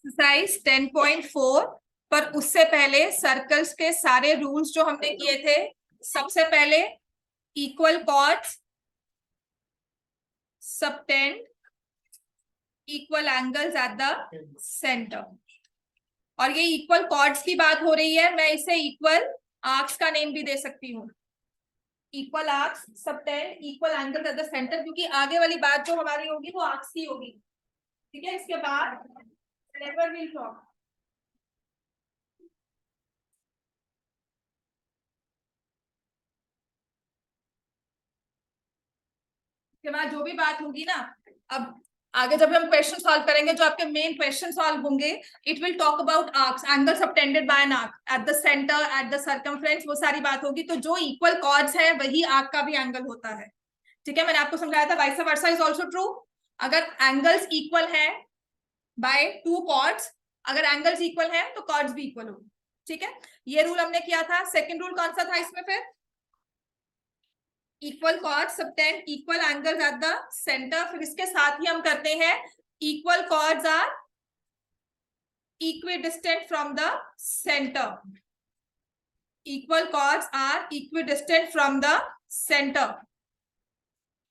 Exercise 10.4। पर उससे पहले सर्कल्स के सारे रूल्स जो हमने किए थे, सबसे पहले equal chords, subtend, equal angles at the centre. और ये इक्वल कॉर्ड्स की बात हो रही है, मैं इसे इक्वल आर्क्स का नेम भी दे सकती हूँ। Equal arcs, subtend, equal angles at the centre, क्योंकि आगे वाली बात जो हमारी होगी वो आर्क्स की होगी। ठीक है, इसके बाद नेवर विल टॉक। के बाद जो भी बात होगी ना, अब आगे जब हम क्वेश्चन सॉल्व करेंगे, जो आपके मेन क्वेश्चन सॉल्व होंगे, it will talk about arcs, angle subtended bye an arc eight the centre, at the circumference, वो सारी बात होगी। तो जो इक्वल कॉर्ड्स है वही आर्क का भी एंगल होता है। ठीक है, मैंने आपको समझाया था vice versa is also true. अगर एंगल्स इक्वल है बाय टू कॉर्ड्स, अगर एंगल्स इक्वल है तो कॉर्ड्स भी इक्वल होंगे। ठीक है, ये रूल हमने किया था। सेकंड रूल कौन सा था इसमें फिर? Equal chord subtend equal angles at the centre. फिर इसके साथ ही हम करते हैं equal chords are equidistant from the centre. Equal chords are equidistant from the centre.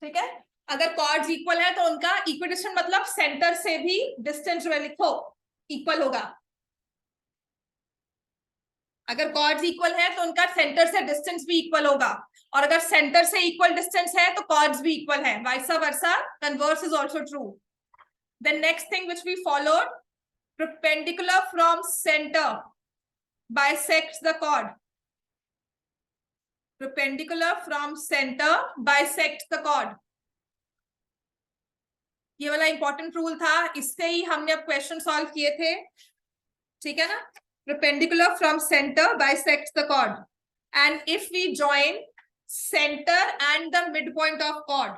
ठीक है, अगर कॉर्ड्स इक्वल है तो उनका इक्विडिस्टेंट मतलब सेंटर से भी डिस्टेंस जो है लिखो इक्वल होगा। अगर कॉर्ड्स इक्वल है तो उनका सेंटर से डिस्टेंस भी इक्वल होगा, और अगर सेंटर से इक्वल डिस्टेंस है तो कॉर्ड्स भी इक्वल है। Vice versa, converse is also true. The next thing which we followed, perpendicular from center bisects the chord. Perpendicular from center bisects the chord. ये वाला इंपॉर्टेंट रूल था, इससे ही हमने अब क्वेश्चन सॉल्व किए थे। ठीक है ना? Perpendicular from center bisects the chord. And if we join center and the midpoint of chord,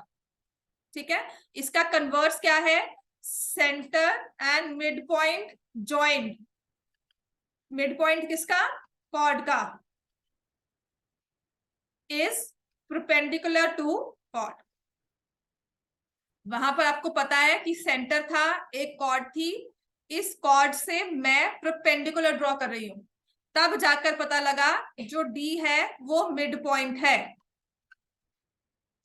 ठीक है, इसका कन्वर्स क्या है? Centre and mid point joint. Mid point किसका? कॉर्ड का। Is perpendicular to chord. वहां पर आपको पता है कि सेंटर था, एक कॉर्ड थी, इस कॉर्ड से मैं परपेंडिकुलर ड्रॉ कर रही हूं, तब जाकर पता लगा जो डी है वो मिड पॉइंट है।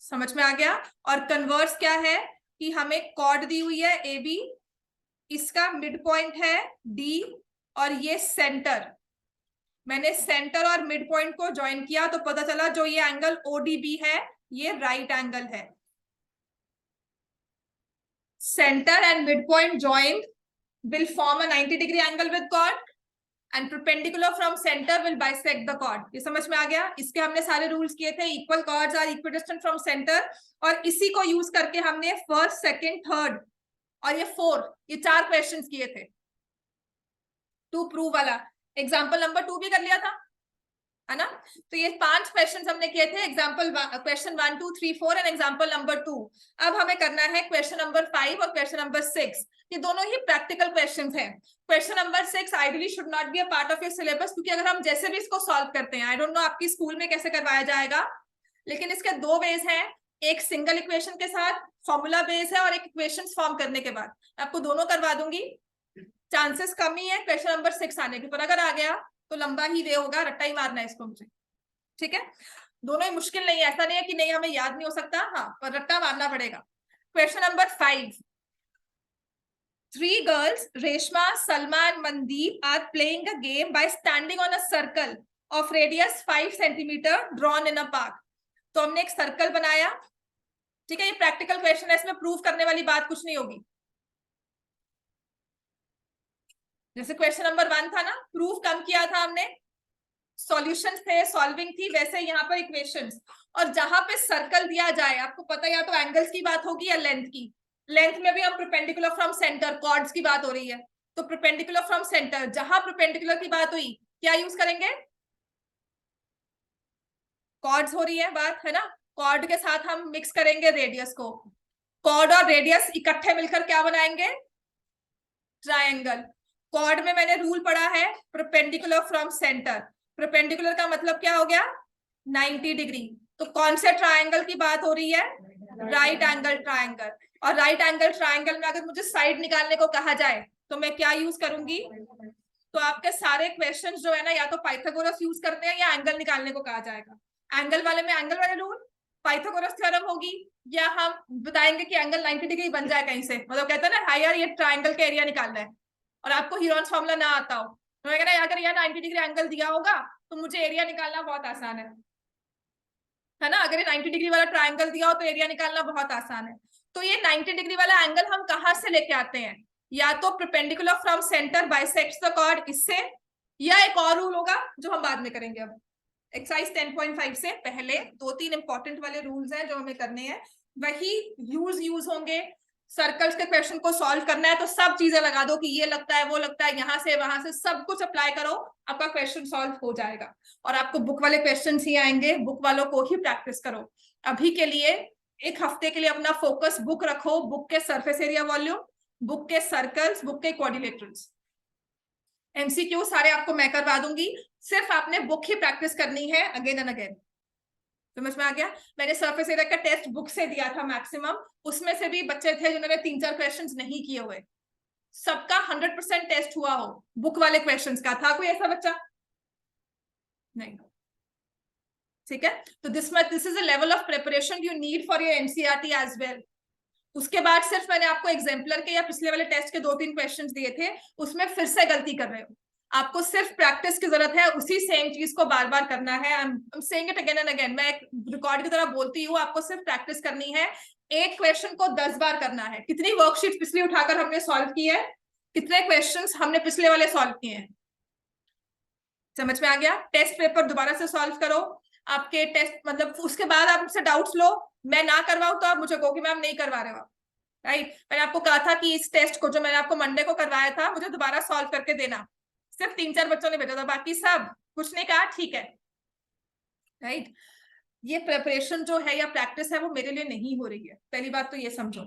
समझ में आ गया? और कन्वर्स क्या है कि हमें कॉर्ड दी हुई है ए बी, इसका मिड पॉइंट है डी, और ये सेंटर। मैंने सेंटर और मिड पॉइंट को ज्वाइन किया तो पता चला जो ये एंगल ओडीबी है ये राइट एंगल है। Centre and mid point joint will form a 90 degree angle with chord and perpendicular from center will bisect the chord. ये समझ में आ गया? इसके हमने सारे रूल्स किए थे। Equal chords are equidistant from center, और इसी को यूज करके हमने फर्स्ट, सेकंड, थर्ड और ये फोर्थ, ये 4 क्वेश्चंस किए थे। टू प्रूव वाला एग्जाम्पल नंबर 2 भी कर लिया था, है ना? तो ये 5 क्वेश्चन हमने किए थे, example question 1, 2, 3, 4 and example number 2। अब हमें करना है क्वेश्चन नंबर 5 और क्वेश्चन नंबर 6। ये दोनों ही प्रैक्टिकल क्वेश्चंस हैं। Question number 6 ideally should not be a part of your syllabus, क्योंकि अगर हम जैसे भी इसको सॉल्व करते हैं, आई डोंट नो आपकी स्कूल में कैसे करवाया जाएगा, लेकिन इसके 2 वेज हैं। एक सिंगल इक्वेशन के साथ फॉर्मूला बेस है, और एक इक्वेशन फॉर्म करने के बाद। आपको दोनों करवा दूंगी, चांसेस कम ही है क्वेश्चन नंबर 6 आने के, पर अगर आ गया तो लंबा ही वे होगा, रट्टा ही मारना है इसको मुझे। ठीक है, दोनों ही मुश्किल नहीं है, ऐसा नहीं है कि नहीं हमें याद नहीं हो सकता, हाँ, पर रट्टा मारना पड़ेगा। Question number 5, 3 girls, Reshma, Salma and Mandeep, are playing a game by standing on a circle of radius 5 centimeter drawn in a park. तो हमने एक सर्कल बनाया। ठीक है, ये प्रैक्टिकल क्वेश्चन है, इसमें प्रूव करने वाली बात कुछ नहीं होगी। जैसे क्वेश्चन नंबर 1 था ना, प्रूफ कम किया था हमने, सॉल्यूशंस थे, सॉल्विंग थी, वैसे यहाँ पर इक्वेशंस। और जहां पे सर्कल दिया जाए, आपको पता है या तो एंगल्स की बात होगी या लेंथ की। लेंथ में भी हम परपेंडिकुलर फ्रॉम सेंटर, कॉर्ड्स की बात हो रही है, तो परपेंडिकुलर फ्रॉम सेंटर, जहां परपेंडिकुलर की बात हुई क्या यूज करेंगे? कॉर्ड्स हो रही है बात, है ना? कॉर्ड के साथ हम मिक्स करेंगे रेडियस को। कॉर्ड और रेडियस इकट्ठे मिलकर क्या बनाएंगे? ट्रायंगल। कॉर्ड में मैंने रूल पढ़ा है परपेंडिकुलर फ्रॉम सेंटर। परपेंडिकुलर का मतलब क्या हो गया? 90 डिग्री। तो कौन से ट्रायंगल की बात हो रही है? Right angle triangle. और राइट एंगल ट्रायंगल में अगर मुझे साइड निकालने को कहा जाए तो मैं क्या यूज करूंगी, तो आपके सारे क्वेश्चंस जो है ना या तो पाइथागोरस यूज करते हैं या एंगल निकालने को कहा जाएगा। एंगल वाले में एंगल वाले रूल, पाइथागोरस थ्योरम होगी, या हम बताएंगे कि एंगल 90 डिग्री बन जाए कहीं से, मतलब कहते हैं ना हायर ये ट्राइंगल का एरिया निकालना है और आपको हीरोन्स फॉर्मूला ना आता हो, तो मैं कह रहा अगर यहाँ 90 डिग्री एंगल दिया होगा तो मुझे एरिया निकालना बहुत आसान है ना। अगर ये 90 डिग्री वाला ट्राइंगल दिया हो तो एरिया निकालना बहुत आसान है। तो ये 90 डिग्री वाला एंगल हम कहाँ से लेके आते हैं, या तो perpendicular from centre bisects the chord, इससे, या एक और रूल होगा जो हम बाद में करेंगे। अब एक्सरसाइज 10.5 से पहले 2-3 इंपॉर्टेंट वाले रूल्स हैं जो हमें करने हैं, वही यूज होंगे। सर्कल्स के क्वेश्चन को सॉल्व करना है तो सब चीजें लगा दो कि ये लगता है वो लगता है, यहाँ से वहां से सब कुछ अप्लाई करो, आपका क्वेश्चन सॉल्व हो जाएगा। और आपको बुक वाले क्वेश्चन ही आएंगे, बुक वालों को ही प्रैक्टिस करो। अभी के लिए एक हफ्ते के लिए अपना फोकस बुक रखो, बुक के सरफेस एरिया वॉल्यूम, बुक के सर्कल्स, बुक के क्वाड्रिलेटरल्स। एमसीक्यू सारे आपको मैं करवा दूंगी, सिर्फ आपने बुक ही प्रैक्टिस करनी है अगेन एंड अगेन। समझ में आ गया। मैंने सरफेस एरिया का टेस्ट बुक से दिया था मैक्सिमम, उसमें से भी बच्चे थे जिन्होंने 3-4 क्वेश्चंस नहीं किए हुए। सबका 100% टेस्ट हुआ हो बुक वाले क्वेश्चंस का, था कोई ऐसा बच्चा? नहीं। ठीक है, तो this is a level of preparation you need for your NCERT as well. उसके बाद सिर्फ मैंने आपको एग्जाम्पलर के या पिछले वाले टेस्ट के 2-3 क्वेश्चंस दिए थे, उसमें फिर से गलती कर रहे हो। आपको सिर्फ प्रैक्टिस की जरूरत है, उसी सेम चीज को बार बार करना है। I am saying it again and again, मैं एक रिकॉर्ड की तरह बोलती हूँ, आपको सिर्फ प्रैक्टिस करनी है। एक क्वेश्चन को 10 बार करना है। कितनी वर्कशीट पिछली उठाकर हमने सॉल्व की है, कितने क्वेश्चंस हमने पिछले वाले सॉल्व किए हैं, समझ में आ गया। टेस्ट पेपर दोबारा से सॉल्व करो, आपके टेस्ट मतलब उसके बाद आप मुझसे डाउट्स लो, मैं ना करवाऊं तो आप मुझे कहो कि मैम नहीं करवा रहे हो, राइट। मैंने आपको कहा था कि इस टेस्ट को जो मैंने आपको मंडे को करवाया था मुझे दोबारा सॉल्व करके देना, सिर्फ 3-4 बच्चों ने भेजा था, बाकी सब कुछ ने कहा ठीक है, राइट। ये प्रिपरेशन जो है या प्रैक्टिस है वो मेरे लिए नहीं हो रही है, पहली बात तो ये समझो।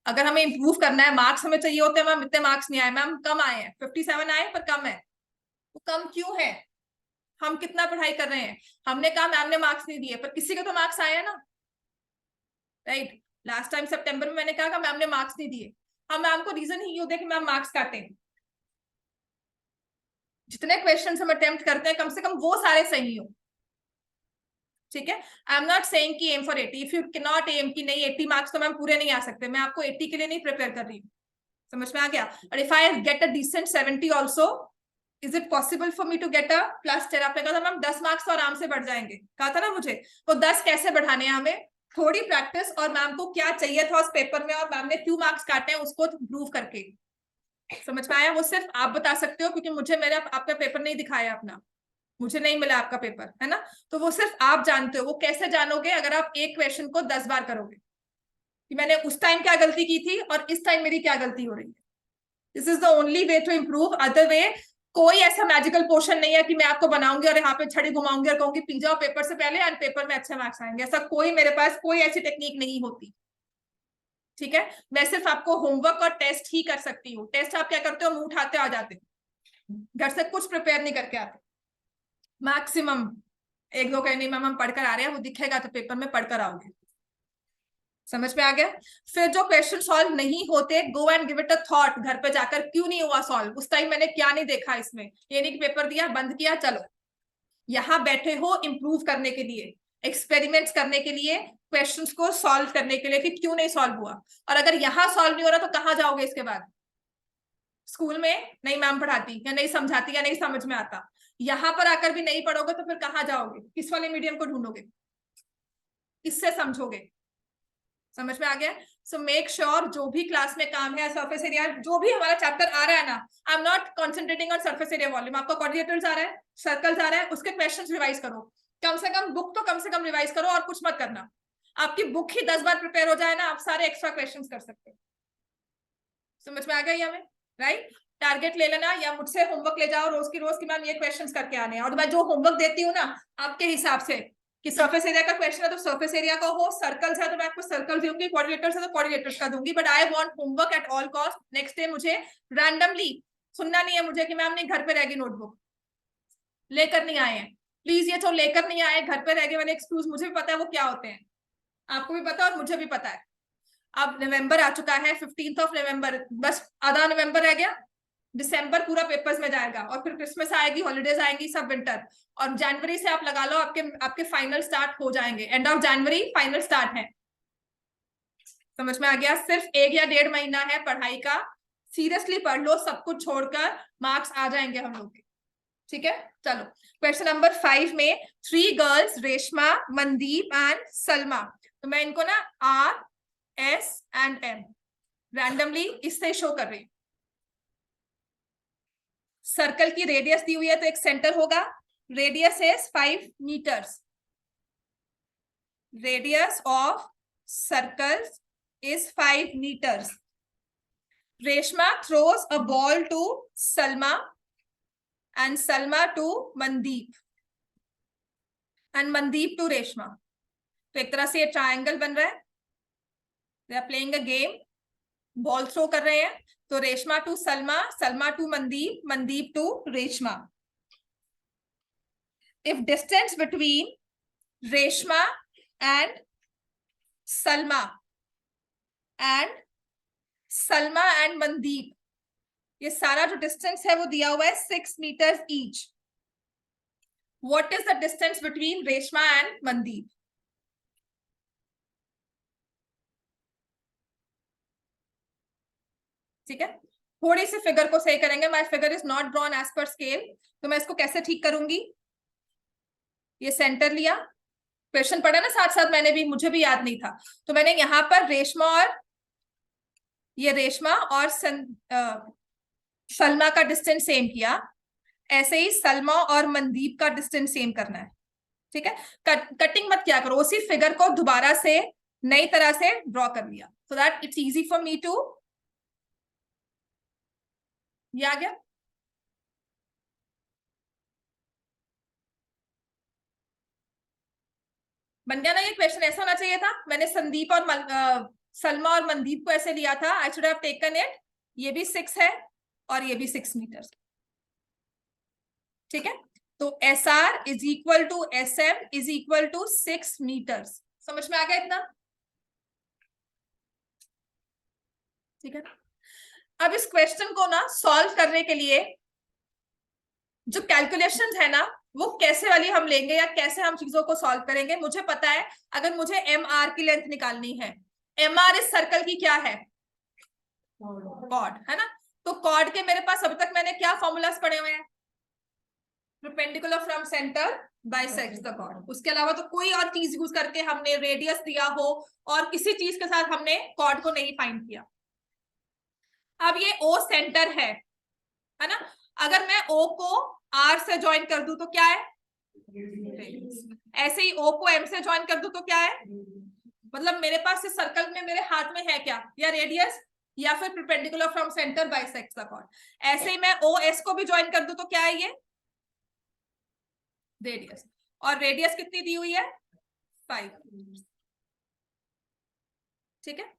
अगर हमें इंप्रूव करना है, मार्क्स हमें चाहिए होते हैं, मैम इतने मार्क्स नहीं आए, मैम कम आए हैं, 57 आए पर कम है, वो कम क्यों है? हम कितना पढ़ाई कर रहे हैं, हमने कहा मैम ने मार्क्स नहीं दिए, पर किसी के तो मार्क्स आए हैं ना, राइट। लास्ट टाइम सितंबर में मैंने कहा कि मैम ने मार्क्स नहीं दिए, हम मैम को रीजन ही ये दे कि मैम मार्क्स काटे। जितने क्वेश्चंस हम अटेम्प्ट करते हैं कम से कम वो सारे सही हो, ठीक है। आई एम नॉट सेइंग कि aim for 80, if you can not aim कि नहीं 80 मार्क्स तो मैम पूरे नहीं आ सकते, मैं आपको 80 के लिए नहीं प्रिपेयर कर रही हूँ, समझ में आ गया। और if I get a decent 70 also, is it possible for me to get a +10? आपने कहा था मैम 10 मार्क्स तो आराम से बढ़ जाएंगे, कहा था ना मुझे, वो 10 कैसे बढ़ाने हैं हमें, थोड़ी प्रैक्टिस और मैम को क्या चाहिए था उस पेपर में और मैम ने क्यों मार्क्स काटे हैं उसको प्रूव करके। समझ में आया? वो सिर्फ आप बता सकते हो क्योंकि मुझे मेरा आपका पेपर नहीं दिखाया अपना, मुझे नहीं मिला आपका पेपर, है ना। तो वो सिर्फ आप जानते हो। वो कैसे जानोगे? अगर आप एक क्वेश्चन को 10 बार करोगे कि मैंने उस टाइम क्या गलती की थी और इस टाइम मेरी क्या गलती हो रही है। This is the only way to improve, other way कोई ऐसा मैजिकल पोर्शन नहीं है कि मैं आपको बनाऊंगी और यहाँ पे छड़ी घुमाऊंगी और कहूंगी पी जाओ पेपर से पहले और पेपर में अच्छे मार्क्स आएंगे, ऐसा कोई मेरे पास कोई ऐसी टेक्निक नहीं होती, ठीक है। मैं सिर्फ आपको होमवर्क और टेस्ट ही कर सकती हूँ। टेस्ट आप क्या करते हो, मुंह उठाते आ जाते, घर से कुछ प्रिपेयर नहीं करके आते, मैक्सिमम 1-2 कहीं नहीं मैम हम पढ़कर आ रहे हैं, वो दिखेगा तो पेपर में पढ़कर आओगे, समझ में आ गया। फिर जो क्वेश्चन सॉल्व नहीं होते, go and give it a thought, घर पे जाकर क्यों नहीं हुआ सॉल्व, उस टाइम मैंने क्या नहीं देखा इसमें, ये नहीं कि पेपर दिया बंद किया चलो। यहाँ बैठे हो इंप्रूव करने के लिए, एक्सपेरिमेंट्स करने के लिए, क्वेश्चंस को सॉल्व करने के लिए कि क्यों नहीं सॉल्व हुआ। और अगर यहाँ सॉल्व नहीं हो रहा तो कहाँ जाओगे इसके बाद? स्कूल में नहीं मैम पढ़ाती या नहीं समझाती या नहीं समझ में आता, यहाँ पर आकर भी नहीं पढ़ोगे तो फिर कहाँ जाओगे? किस वाले मीडियम को ढूंढोगे, किससे समझोगे? समझ में आ गया। सो मेक श्योर जो भी क्लास में काम है, सरफेस एरिया जो भी हमारा चैप्टर आ रहा है ना, आई am not concentrating on surface area volume, आपका कोऑर्डिनेटर्स आ रहा है, सर्कल्स आ रहा है, उसके क्वेश्चंस रिवाइज करो, कम से कम बुक तो कम से कम रिवाइज करो और कुछ मत करना। आपकी बुक ही 10 बार प्रिपेयर हो जाए ना, आप सारे एक्स्ट्रा क्वेश्चंस कर सकते हो। समझ में आ गया हमें, राइट। टारगेट ले लेना या मुझसे होमवर्क ले जाओ रोज की रोज की मैम ये क्वेश्चंस करके आने हैं, और मैं जो होमवर्क देती हूँ ना आपके हिसाब से कि सरफेस एरिया का क्वेश्चन है तो सरफेस एरिया का हो, सर्कल्स है तो मैं आपको सर्कल दूंगी, कोऑर्डिनेटर्स है तो कोऑर्डिनेटर्स का दूंगी, but I want homework at all cost. Next day मुझे रैंडमली सुनना नहीं है मुझे कि मैम ने घर पे रहेगी नोटबुक लेकर नहीं आए हैं, प्लीज ये जो लेकर नहीं आए घर पे रह गए वाले एक्सक्यूज मुझे भी पता है वो क्या होते हैं, आपको भी पता है और मुझे भी पता है। अब नवंबर आ चुका है, 15th ऑफ नवंबर, बस आधा नवंबर रह गया, दिसंबर पूरा पेपर्स में जाएगा और फिर क्रिसमस आएगी, हॉलीडेज आएंगी, सब विंटर, और जनवरी से आप लगा लो आपके आपके फाइनल स्टार्ट हो जाएंगे, end of January final start है। समझ में आ गया? सिर्फ 1 या 1.5 महीना है पढ़ाई का, सीरियसली पढ़ लो, सब कुछ छोड़कर मार्क्स आ जाएंगे हम लोग के। ठीक है, चलो क्वेश्चन नंबर 5 में 3 गर्ल्स, रेशमा, मनदीप एंड सलमा, तो मैं इनको ना RSM रैंडमली इससे शो कर रही हूँ। सर्कल की रेडियस दी हुई है तो एक सेंटर होगा, radius is 5 metres, radius of circles is 5 meters. Reshma throws a ball to Salma and Salma to Mandeep and Mandeep to Reshma. तो एक तरह से ये ट्रायंगल बन रहा है, they are playing a game, ball throw कर रहे हैं, तो Reshma to Salma, Salma to Mandeep, Mandeep to Reshma. If distance between Reshma and Salma and Salma and Mandeep, ये सारा जो डिस्टेंस है वो दिया हुआ है 6 metres each. What is the distance between Reshma and Mandeep? ठीक है, थोड़ी सी फिगर को सही करेंगे. My figure is not drawn as per scale, तो मैं इसको कैसे ठीक करूंगी? ये सेंटर लिया, क्वेश्चन पढ़ा ना साथ साथ मैंने भी, मुझे भी याद नहीं था, तो मैंने यहाँ पर रेशमा और ये रेशमा और सलमा का डिस्टेंस सेम किया, ऐसे ही सलमा और मनदीप का डिस्टेंस सेम करना है. ठीक है, कटिंग मत क्या करो, उसी फिगर को दोबारा से नई तरह से ड्रॉ कर लिया, so that it's easy for me to. ये आ गया? बन गया ना ये क्वेश्चन? ऐसा होना चाहिए था. मैंने संदीप और सलमा और मनदीप को ऐसे लिया था, I should have taken it, ये भी 6 है और ये भी 6 मीटर. ठीक है, तो SR is equal to SM is equal to 6 metres. समझ में आ गया इतना? ठीक है, अब इस क्वेश्चन को ना सॉल्व करने के लिए जो कैलकुलेशंस है ना, वो कैसे वाली हम लेंगे या कैसे हम चीजों को सॉल्व करेंगे. मुझे पता है, अगर मुझे MR की लेंथ निकालनी है, MR इस सर्कल की क्या है? कॉर्ड है ना. तो कॉर्ड के मेरे पास अभी तक मैंने क्या फॉर्मूलाज पढ़े हुए हैं? Perpendicular from centre bisects the chord. उसके अलावा तो कोई और चीज यूज करके हमने रेडियस दिया हो और किसी चीज के साथ हमने कॉर्ड को नहीं फाइंड किया. अब ये O सेंटर है ना, अगर मैं O को R से ज्वाइन कर दूं तो क्या है? ऐसे ही O को M से ज्वाइन कर दूं तो क्या है? मतलब मेरे पास इस सर्कल में मेरे हाथ में है क्या? या रेडियस या फिर perpendicular from centre bisects the chord. ऐसे ही मैं OS को भी ज्वाइन कर दूं तो क्या है? ये रेडियस, और रेडियस कितनी दी हुई है? 5. ठीक है,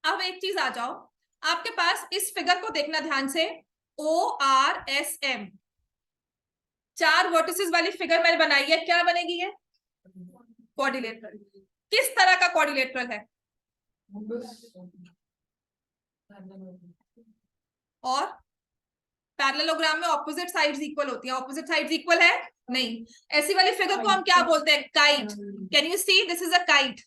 अब एक चीज आ जाओ, आपके पास इस फिगर को देखना ध्यान से, ORSM 4 वर्टिसेस वाली फिगर मैंने बनाई है. क्या बनेगी ये? क्वाड्रिलेटरल. किस तरह का क्वाड्रिलेटरल है? और पैरेललोग्राम में ऑपोजिट साइड्स इक्वल होती हैं. ऑपोजिट साइड्स इक्वल है? नहीं. ऐसी वाली फिगर को हम क्या बोलते हैं? Kite. Can you see, this is a kite.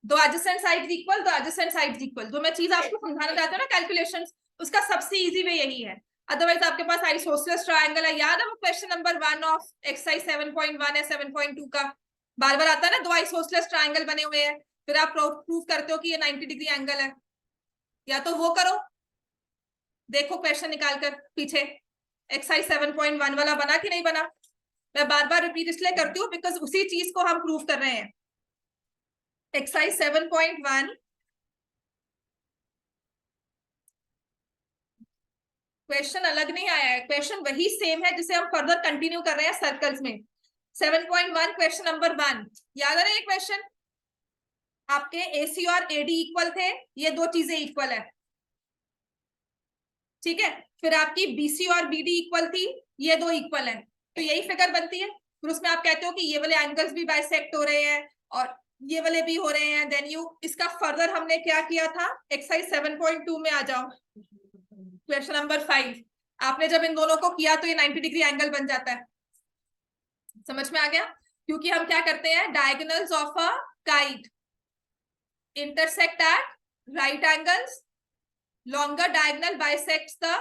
दो एडजेसेंट साइड्स इक्वल, दो एडजेसेंट साइड्स इक्वल. जो मैं चीज आपको समझाना चाहती हूँ ना कैलकुलेशंस, उसका सबसे इजी वे यही है. अदरवाइज आपके पास आइसोसेलेस ट्रायंगल है, याद है वो क्वेश्चन नंबर 1 ऑफ एक्सरसाइज 7.1 है 7.2 का, बार बार आता है ना, दो आइसोसेलेस ट्रायंगल बने हुए हैं, फिर आप प्रूव करते हो कि ये 90 डिग्री एंगल है. या तो वो करो, देखो क्वेश्चन निकाल कर पीछे, एक्सरसाइज 7.1 वाला बना कि नहीं बना. मैं बार बार रिपीट इसलिए करती हूँ बिकॉज उसी चीज को हम प्रूव कर रहे हैं. एक्सरसाइज 7.1 क्वेश्चन अलग नहीं आया है, क्वेश्चन वही सेम है जिसे हम फर्दर कंटिन्यू कर रहे हैं सर्कल्स में. 7.1 क्वेश्चन नंबर 1 याद है ना? ये क्वेश्चन आपके AC और AD इक्वल थे, ये दो चीजें इक्वल है. ठीक है, फिर आपकी बीसी और बीडी इक्वल थी, ये दो इक्वल है, तो यही फिगर बनती है। फिर उसमें आप कहते हो कि ये वाले एंगल्स भी बाइसेक्ट हो रहे हैं और ये वाले भी हो रहे हैं, देन यू इसका फर्दर हमने क्या किया था, एक्सरसाइज 7.2 में आ जाओ, क्वेश्चन नंबर 5। आपने जब इन दोनों को किया तो ये 90 डिग्री एंगल बन जाता है। समझ में आ गया? क्योंकि हम क्या करते हैं, diagonals of a kite intersect at right angles, longer diagonal bisects the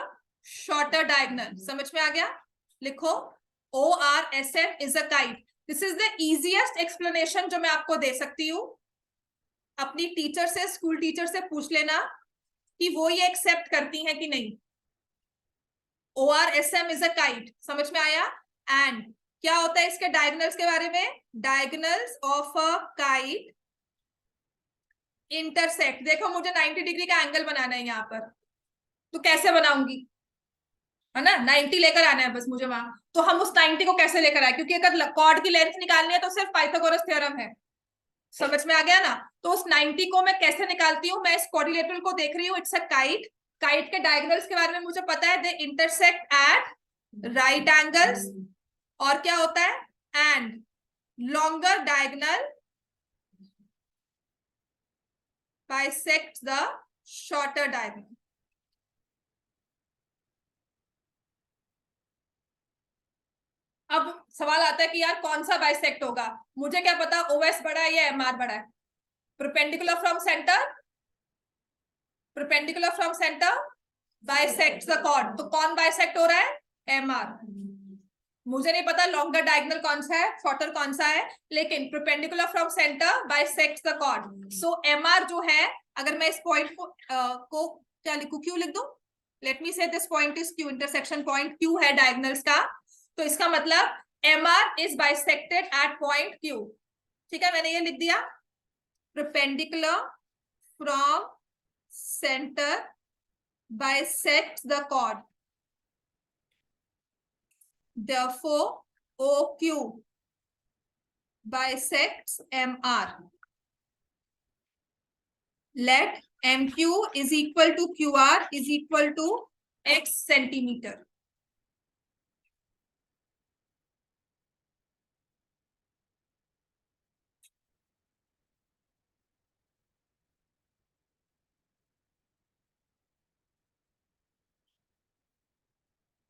shorter diagonal। समझ में आ गया? लिखो ORSM is a kite। This is the easiest explanation जो मैं आपको दे सकती हूँ। अपनी टीचर से, स्कूल टीचर से पूछ लेना कि वो ये एक्सेप्ट करती हैं कि नहीं। ORSM is a kite, समझ में आया? एंड क्या होता है इसके डायगोनल्स के बारे में, diagonals of a kite intersect. देखो मुझे 90 डिग्री का एंगल बनाना है यहाँ पर, तो कैसे बनाऊंगी, है ना, 90 लेकर आना है बस मुझे वहां। तो हम उस 90 को कैसे लेकर आए, क्योंकि अगर कॉर्ड की लेंथ निकालनी है तो सिर्फ पाइथागोरस थ्योरम है। समझ में आ गया ना? तो उस 90 को मैं कैसे निकालती हूँ, मैं इस क्वाड्रिलेटरल को देख रही हूँ, इट्स अ काइट। काइट के डायगोनल्स के बारे में मुझे पता है, they intersect at right angles, और क्या होता है, and longer diagonal bisects the shorter diagonal। अब सवाल आता है कि यार कौन सा बाइसेक्ट होगा, मुझे क्या पता ओएस बड़ा है या एमआर बड़ा है। Perpendicular from centre, perpendicular from centre bisects the chord, तो कौन बाइसेक्ट हो रहा है, एमआर। मुझे नहीं पता लॉन्गर डायगोनल कौन सा है, शॉर्टर कौन सा है, लेकिन perpendicular from centre bisects the chord. So M R जो है, अगर मैं इस पॉइंट को क्या लिखूं, क्यू लिख दूं, let me say this point is Q, intersection point Q है डायगोनल्स का, तो इसका मतलब M R is bisected at point Q. ठीक है, मैंने ये लिख दिया, perpendicular from centre bisects the chord, therefore OQ bisects MR। Let MQ is equal to QR is equal to X centimetre.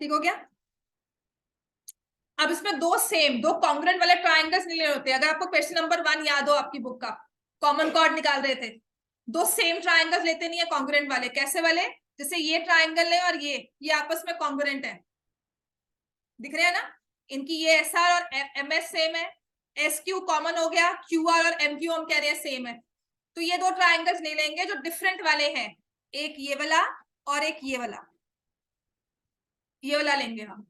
ठीक हो गया? अब इसमें दो कॉन्ग्रुएंट वाले ट्राइंगल्स नहीं लेने होते। अगर आपको क्वेश्चन नंबर 1 याद हो आपकी बुक का, कॉमन कॉर्ड निकाल रहे थे, दो सेम ट्राइंगल्स लेते नहीं है कॉन्ग्रुएंट वाले। कैसे वाले, जैसे ये ट्राइंगल है और ये आपस में कॉन्ग्रुएंट है, दिख रहे हैं ना, इनकी ये एस आर और एम एस सेम है, एस क्यू कॉमन हो गया, क्यू आर और एम क्यू हम कह रहे हैं सेम है। तो ये दो ट्राइंगल्स नहीं लेंगे जो डिफरेंट वाले हैं, एक ये वाला और एक ये वाला लेंगे हम।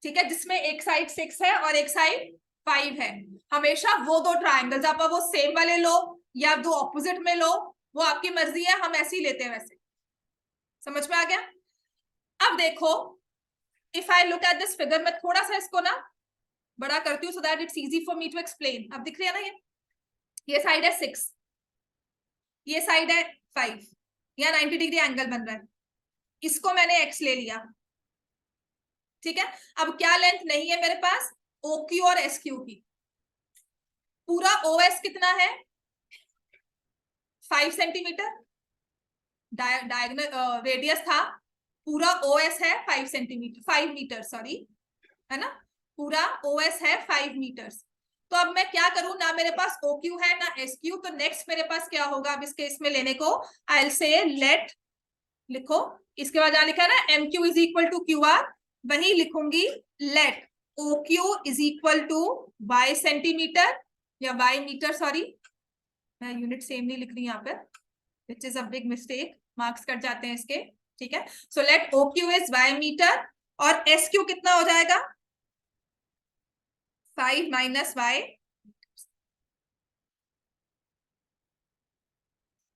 ठीक है, जिसमें एक साइड 6 है और एक साइड 5 है। हमेशा वो दो ट्राइंगल्स, आप वो सेम वाले लो या दो ऑपोजिट में लो, वो आपकी मर्जी है, हम ऐसे ही लेते हैं वैसे। समझ में आ गया? अब देखो, if I look at this figure, मैं थोड़ा सा इसको ना बड़ा करती हूँ so that it's easy for me to explain. अब दिख रही है ना, ये साइड है 6, ये साइड है 5, या 90 डिग्री एंगल बन रहा है, इसको मैंने x ले लिया। ठीक है, अब क्या लेंथ नहीं है मेरे पास, OQ और SQ की। पूरा OS कितना है, 5 सेंटीमीटर, डायगोनल रेडियस था, पूरा OS है 5 सेंटीमीटर, 5 मीटर सॉरी, है ना, पूरा OS है 5 मीटर्स। तो अब मैं क्या करूं, ना मेरे पास OQ है ना SQ, तो नेक्स्ट मेरे पास क्या होगा अब इस केस में लेने को, आई विल से लेट, लिखो इसके बाद जहां लिखा है ना MQ is equal to QR, वही लिखूंगी, let OQ is equal to Y centimetre या Y मीटर, सॉरी मैं यूनिट सेम नहीं लिख रही यहाँ पे, which is a big mistake, marks cut जाते हैं इसके। ठीक है, so let OQ is Y metre और SQ कितना हो जाएगा, 5 माइनस Y।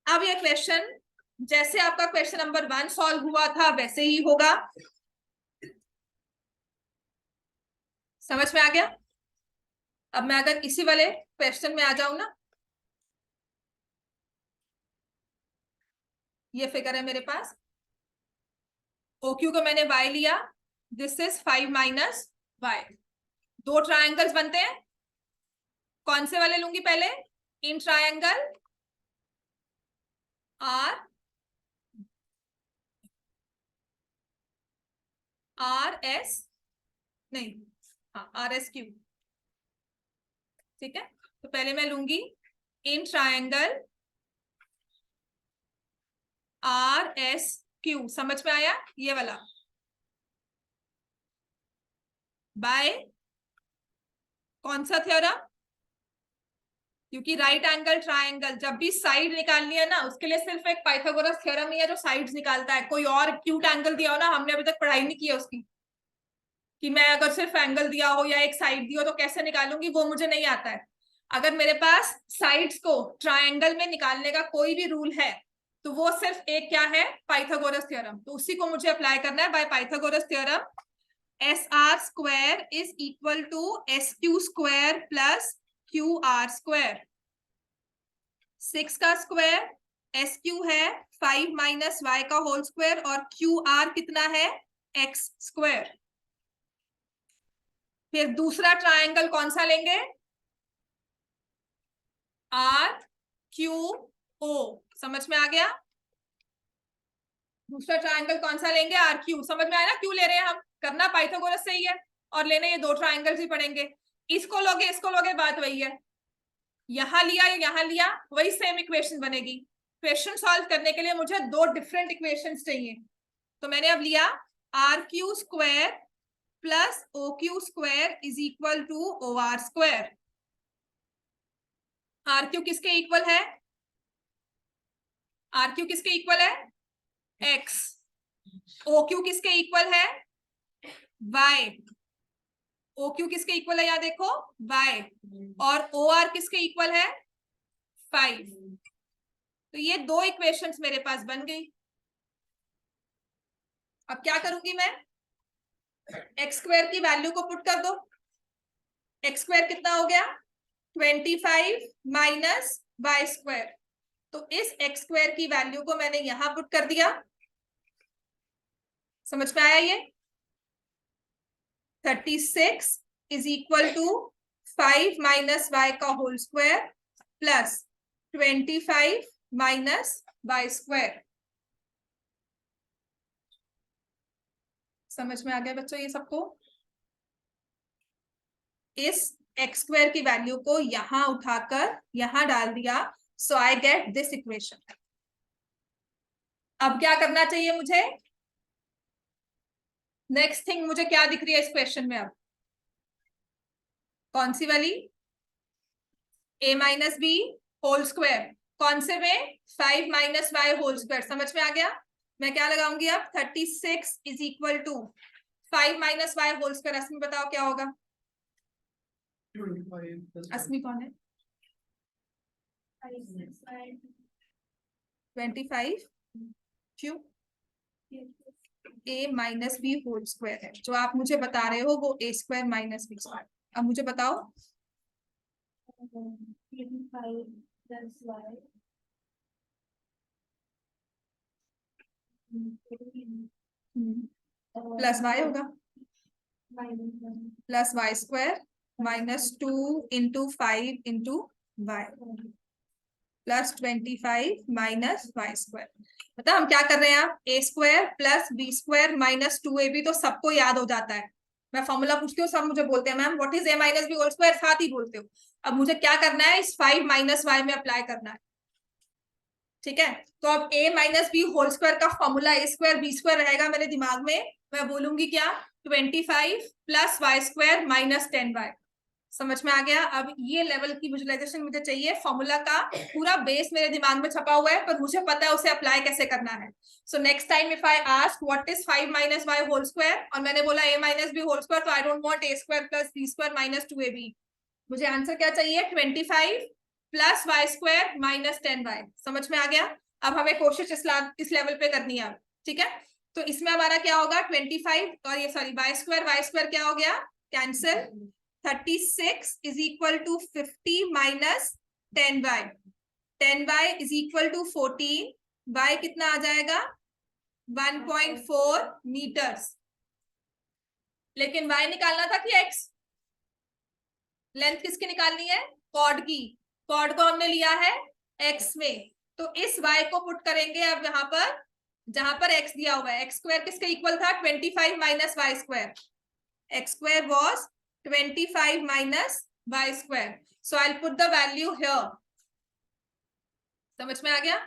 अब ये क्वेश्चन जैसे आपका क्वेश्चन नंबर 1 सॉल्व हुआ था वैसे ही होगा। समझ में आ गया? अब मैं अगर इसी वाले क्वेश्चन में आ जाऊं ना, ये फिगर है मेरे पास, OQ को मैंने y लिया, दिस इज 5 माइनस y। दो ट्रायंगल्स बनते हैं, कौन से वाले लूंगी पहले? इन ट्रायंगल RS, नहीं, हाँ RSQ, ठीक है। तो पहले मैं लूंगी इन ट्रायंगल RSQ, समझ में आया ये वाला, बाय कौन सा थ्योरम? क्योंकि राइट एंगल ट्रायंगल जब भी साइड निकालनी है ना, उसके लिए सिर्फ एक पाइथागोरस थ्योरम ही है जो साइड्स निकालता है। कोई और क्यूट एंगल दिया हो ना, हमने अभी तक पढ़ाई नहीं की है उसकी, कि मैं अगर सिर्फ एंगल दिया हो या एक साइड दी हो तो कैसे निकालूंगी, वो मुझे नहीं आता है। अगर मेरे पास साइड्स को ट्रायंगल में निकालने का कोई भी रूल है तो वो सिर्फ एक क्या है, पाइथागोरस थ्योरम। तो उसी को मुझे अप्लाई करना है by Pythagoras theorem. SR square is equal to SQ square plus QR square. 6 का स्क्वायर SQ है 5 माइनस y का होल स्क्वायर, और QR कितना है, x स्क्वायर। फिर दूसरा ट्रायंगल कौन सा लेंगे, RQO, समझ में आ गया? दूसरा ट्रायंगल कौन सा लेंगे, RQ, समझ में आया ना क्यों ले रहे हैं हम? करना पाइथागोरस से ही है, और लेने ये दो ट्रायंगल्स ही पड़ेंगे। इसको लोगे बात वही है, यहां लिया या यहां लिया वही सेम इक्वेशन बनेगी। क्वेश्चन सॉल्व करने के लिए मुझे दो डिफरेंट इक्वेशंस चाहिए, तो मैंने अब लिया RQ square plus OQ square is equal to OR square. RQ किसके इक्वल है, RQ किसके इक्वल है, x। OQ किसके इक्वल है, y। OQ किसके इक्वल है, यहाँ देखो y, और OR किसके इक्वल है, 5। तो ये दो इक्वेशंस मेरे पास बन गई। अब क्या करूंगी मैं, एक्स स्क्वायर की वैल्यू को पुट कर दो। एक्स स्क्वायर कितना हो गया, 25 माइनस वाई स्क्वायर। तो इस एक्स स्क्वायर की वैल्यू को मैंने यहां पुट कर दिया, समझ में आया ये? 36 is equal to 5 minus Y का whole square plus 25 minus Y square. समझ में आ गया बच्चों ये सबको? इस एक्स स्क्वायर की वैल्यू को यहां उठाकर यहां डाल दिया, सो आई गेट दिस इक्वेशन। अब क्या करना चाहिए मुझे, नेक्स्ट थिंग मुझे क्या दिख रही है इस क्वेश्चन में, अब कौन सी वाली, a minus B whole square, कौन से में, 5 माइनस वाई होल स्क्वायर। समझ में आ गया? मैं क्या लगाऊंगी अब, 36 is equal to 5 minus Y whole square. Asmi बताओ क्या होगा, अस्मी कौन है, 25 क्यों, a minus B whole square है, जो आप मुझे बता रहे हो वो a square minus B square. अब मुझे बताओ, प्लस वाई होगा, plus Y square minus 2 into 5 into Y plus 25 minus Y square. मतलब हम क्या कर रहे हैं, आप A square plus B square minus 2ab तो सबको याद हो जाता है। मैं फॉर्मूला पूछती हूँ, सब मुझे बोलते हैं ma'am what is A minus B whole square, साथ ही बोलते हो। अब मुझे क्या करना है, इस 5 माइनस वाई में अप्लाई करना है, ठीक है। तो अब a minus B whole square का formula A square B square रहेगा मेरे दिमाग में, मैं बोलूंगी क्या, 25 plus Y square minus 10y। समझ में आ गया? अब ये लेवल की विजुअलाइजेशन मुझे चाहिए, फॉर्मूला का पूरा बेस मेरे दिमाग में छपा हुआ है पर मुझे पता है उसे अप्लाई कैसे करना है। So next time if I ask what is 5 minus Y whole square और मैंने बोला a minus B whole square, तो I don't want a square plus b square minus 2ab। मुझे आंसर क्या चाहिए, 25 plus Y square minus 10y। समझ में आ गया? अब हमें कोशिश इस लेवल पे करनी है, ठीक है। तो इसमें हमारा क्या होगा, 25 और ये सॉरी वाई स्क्वायर क्या हो गया, cancel. 36 is equal to 50 minus 10y, 10y is equal to 14, y कितना आ जाएगा 1.4 मीटर्स, लेकिन y निकालना था कि x? लेंथ किसकी निकालनी है? कॉर्ड की। कॉर्ड को हमने लिया है x में, तो इस y को पुट करेंगे अब यहाँ पर, जहां पर x दिया हुआ है। x स्क्वायर किसके इक्वल था? 25 minus Y square. x square was 25 minus Y square, so I will put the value here. समझ में आ गया?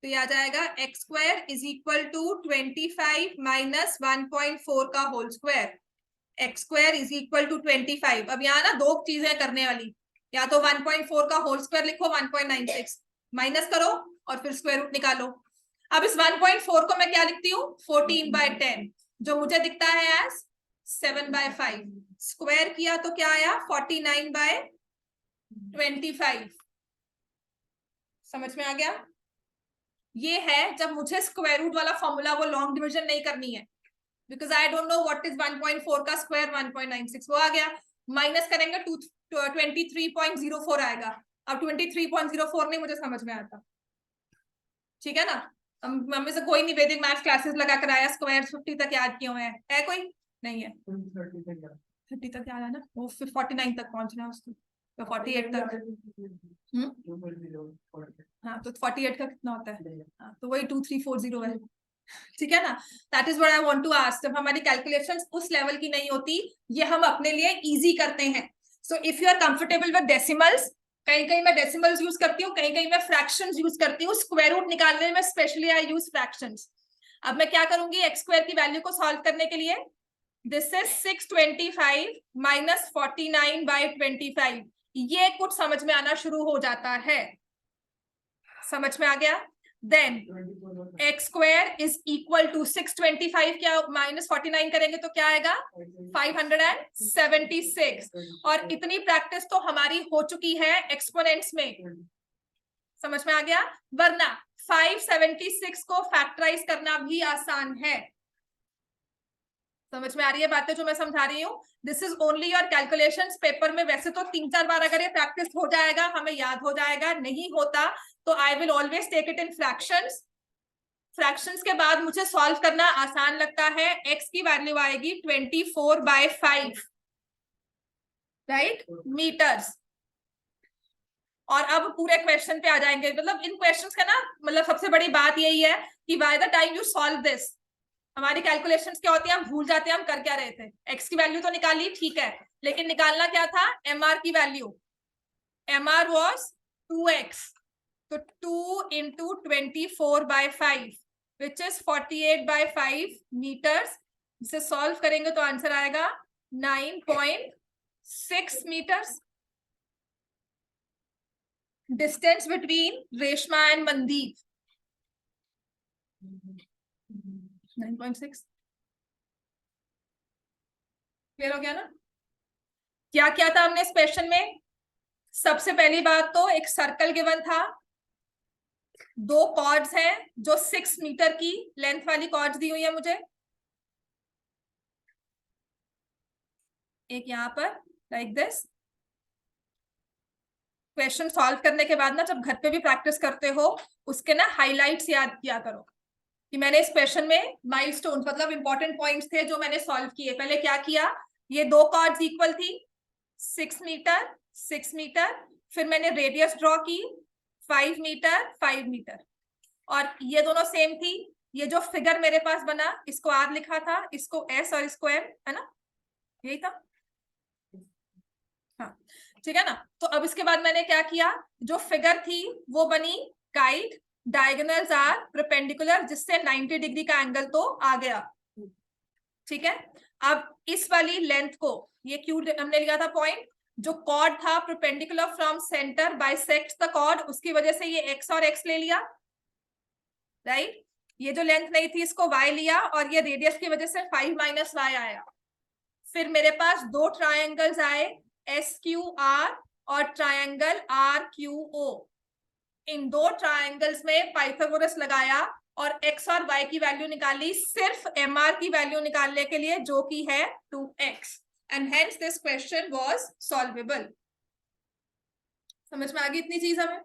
तो ये आ जाएगा x square is equal to 25 minus 1.4 का whole square. X square is equal to 25। अब यहाँ ना दो चीजें करने वाली, या तो 1.4 का होल स्क्वायर लिखो 1.96, माइनस करो और फिर स्क्वायर रूट निकालो। अब इस 1.4 को मैं क्या लिखती हूँ? 14/10, जो मुझे दिखता है एज 7/5। स्क्वायर किया तो क्या आया? 49/25। समझ में आ गया? ये है जब मुझे स्क्वायर रूट वाला फॉर्मूला, वो लॉन्ग डिविजन नहीं करनी है, because I don't know what is 1.4 का स्क्वायर 1.96, वो आ गया। माइनस करेंगे 23.04 आएगा। अब 23.04 नहीं मुझे समझ में आता, ठीक है ना? मम्मी से कोई नहीं वैदिक मैथ्स क्लासेस लगा कर आया, स्क्वायर 50 तक याद किए हुए हैं? है कोई? नहीं है। 30 तक याद है ना, वो फिर 49 तक पहुंचना है उसको, तो 48 तक। हाँ, तो 48 का कितना होता है? हाँ, तो वही 2340 है, ठीक है ना? That is what I want to ask. जब हमारी कैलकुलेशंस उस लेवल की नहीं होती, ये हम अपने लिए इजी करते हैं। So if you are comfortable with decimals, कहीं कहीं मैं डेसिमल्स यूज करती हूँ, कहीं कहीं मैं फ्रैक्शंस यूज करती हूँ। स्क्वायर रूट निकालने में स्पेशली आई यूज फ्रैक्शंस। अब मैं क्या करूंगी एक्स स्क्वायर की वैल्यू को सॉल्व करने के लिए? This is 625 minus 49/25। ये कुछ समझ में आना शुरू हो जाता है। समझ में आ गया? Then x square is equal to 625 क्या माइनस 49 करेंगे तो क्या आएगा? 576। और इतनी प्रैक्टिस तो हमारी हो चुकी है एक्सपोनेंट्स में। समझ में आ गया? वरना 576 को फैक्टराइज करना भी आसान है। समझ में आ रही है बातें जो मैं समझा रही हूँ? This is only your calculations. Paper में वैसे तो 3-4 बार अगर ये प्रैक्टिस हो जाएगा, हमें याद हो जाएगा। नहीं होता तो I will always take it in fractions. Fractions के बाद मुझे सॉल्व करना आसान लगता है। x की वैल्यू आएगी 24/5, राइट, मीटर्स। और अब पूरे क्वेश्चन पे आ जाएंगे। मतलब इन क्वेश्चंस का ना, मतलब सबसे बड़ी बात यही है कि by the time you solve this, हमारी कैलकुलेशंस क्या होती है, हम भूल जाते हैं हम कर क्या रहे थे। x की वैल्यू तो निकाली, ठीक है, लेकिन निकालना क्या था? mr की वैल्यू। mr was 2x, तो 2 into 24/5 which is 48/5 मीटर्स। इसे सॉल्व करेंगे तो आंसर आएगा 9.6 metres. Distance between Reshma and Mandeep 9.6। Clear हो गया ना? क्या क्या था हमने इस क्वेश्चन में? सबसे पहली बात तो एक सर्कल गिवन था, दो कॉर्ड्स हैं जो 6 मीटर की लेंथ वाली कॉर्ड्स दी हुई है मुझे, एक यहाँ पर लाइक दिस। क्वेश्चन सॉल्व करने के बाद ना, जब घर पे भी प्रैक्टिस करते हो, उसके ना हाइलाइट्स याद किया करो कि मैंने इस क्वेश्चन में माइलस्टोन्स, मतलब इंपॉर्टेंट पॉइंट्स थे जो मैंने सॉल्व किए। पहले क्या किया? ये दो कॉर्ड्स इक्वल थी, 6 मीटर 6 मीटर, फिर मैंने रेडियस ड्रॉ की 5 मीटर 5 मीटर, और ये दोनों सेम थी। ये जो फिगर मेरे पास बना, इसको आर लिखा था, इसको एस और इसको एम, है ना? यही था, हाँ, ठीक है ना? तो अब इसके बाद मैंने क्या किया? जो फिगर थी वो बनी गाइड, डायगोनल्स आर परपेंडिकुलर, जिससे 90 डिग्री का एंगल तो आ गया, ठीक है। अब इस वाली लेंथ को, ये क्यू हमने लिया था पॉइंट, जो कॉर्ड था perpendicular from centre bisects the chord, उसकी वजह से ये x और x ले लिया, राइट। ये जो लेंथ नहीं थी इसको y लिया, और ये रेडियस की वजह से 5 माइनस y आया। फिर मेरे पास दो ट्रायंगल्स आए, SQR और ट्रायंगल RQO। इन दो ट्रायंगल्स में पाइथागोरस लगाया और x और y की वैल्यू निकाली, सिर्फ mr की वैल्यू निकालने के लिए, जो कि है 2x, and hence this question was solvable. समझ में आ गई इतनी चीज हमें,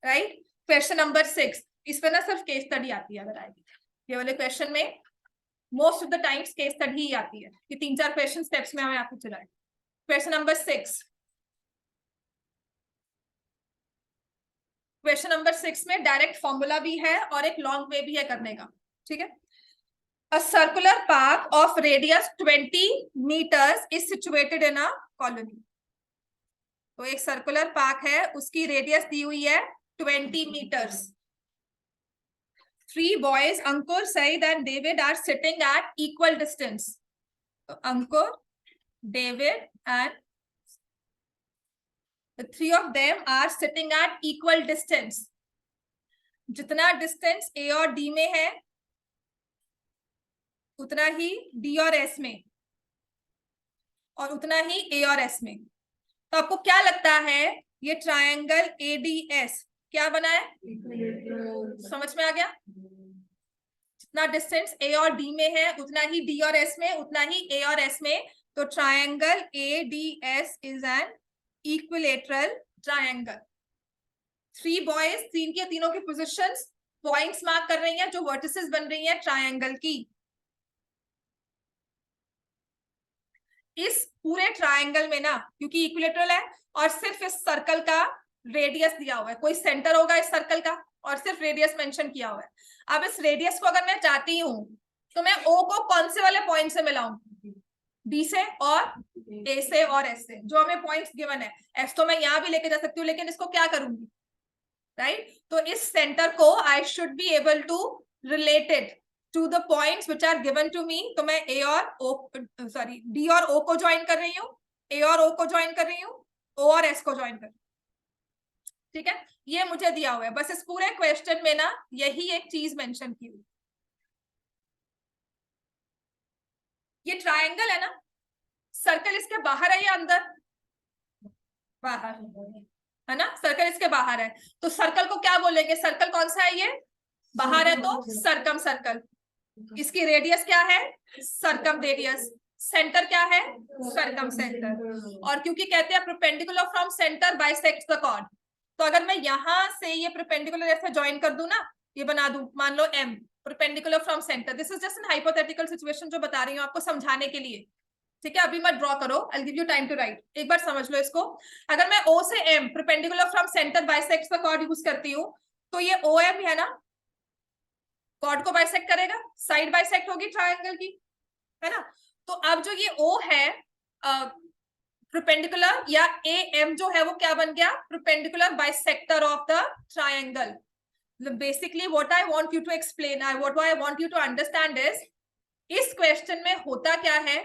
राइट। क्वेश्चन नंबर 6, इस पर ना सिर्फ केस स्टडी आती है अगर आएगी। ये वाले क्वेश्चन में most of the times case study ही आती है, कि 3-4 क्वेश्चन स्टेप्स में हमें आपको चलाए। क्वेश्चन नंबर 6, क्वेश्चन नंबर 6 में डायरेक्ट फॉर्मूला भी है और एक लॉन्ग वे भी है करने का, ठीक है। A circular path of radius 20 meters is situated in a colony. तो एक सर्कुलर पार्क है, उसकी रेडियस दी हुई है 20 meters. 3 boys, Ankur, Said and David, are sitting at equal distance. So Ankur, David and the 3 of them are sitting at equal distance. जितना distance A और D में है उतना ही D और S में, और उतना ही A और S में। तो आपको क्या लगता है ये ट्रायंगल ADS क्या बना है? समझ में आ गया? जितना डिस्टेंस A और D में है उतना ही D और S में, उतना ही A और S में। तो triangle ADS is an equilateral triangle. 3 boys, तीन के तीनों की पोजीशंस पॉइंट्स मार्क कर रही हैं जो वर्टिसेस बन रही हैं ट्रायंगल की। इस पूरे ट्रायंगल में ना, क्योंकि इक्विलेटरल है और सिर्फ इस सर्कल का रेडियस दिया हुआ है, कोई सेंटर होगा इस सर्कल का और सिर्फ रेडियस मेंशन किया हुआ है। अब इस रेडियस को अगर मैं चाहती हूं तो मैं O को कौन से वाले पॉइंट से मिलाऊं? D से और A से और S से, जो हमें पॉइंट्स गिवन है। S तो मैं यहां भी लेके जा सकती हूँ, लेकिन इसको क्या करूंगी, राइट? तो इस सेंटर को I should be able to related to the points which are given to me. तो मैं A और O, सॉरी D और O को ज्वाइन कर रही हूँ, A और O को ज्वाइन कर रही हूँ, O और S को ज्वाइन कर रही हूँ, ठीक है। ये मुझे दिया हुआ है, बस इस पूरे क्वेश्चन में ना यही एक चीज मेंशन की हुई। ये ट्रायंगल है ना, सर्कल इसके बाहर है या अंदर? बाहर है ना, सर्कल इसके बाहर है। तो सर्कल को क्या बोलेंगे? सर्कल कौन सा है? ये बाहर है तो सर्कम सर्कल। इसकी रेडियस क्या है? Circum radius. सेंटर क्या है? Circumcentre. और क्योंकि कहते हैं perpendicular from centre bisects the chord, तो अगर मैं यहां से ये परपेंडिकुलर ऐसे ज्वाइन कर दूं ना, ये बना दूं, मान लो M perpendicular from centre. This is just an hypothetical situation जो बता रही हूँ आपको समझाने के लिए, ठीक है। अभी मत ड्रॉ करो, I will give you time to write. एक बार समझ लो इसको। अगर मैं O से M perpendicular from centre bisects the chord use करती हूँ, तो ये OM है ना, कॉर्ड को बाइसेक्ट करेगा, साइड बाइसेक्ट होगी ट्रायंगल की, है ना। तो अब जो ये O है परपेंडिकुलर, या AM जो है वो क्या बन गया? Perpendicular bisector of the triangle. Basically what I want you to explain, what I want you to understand is, इस क्वेश्चन में होता क्या है,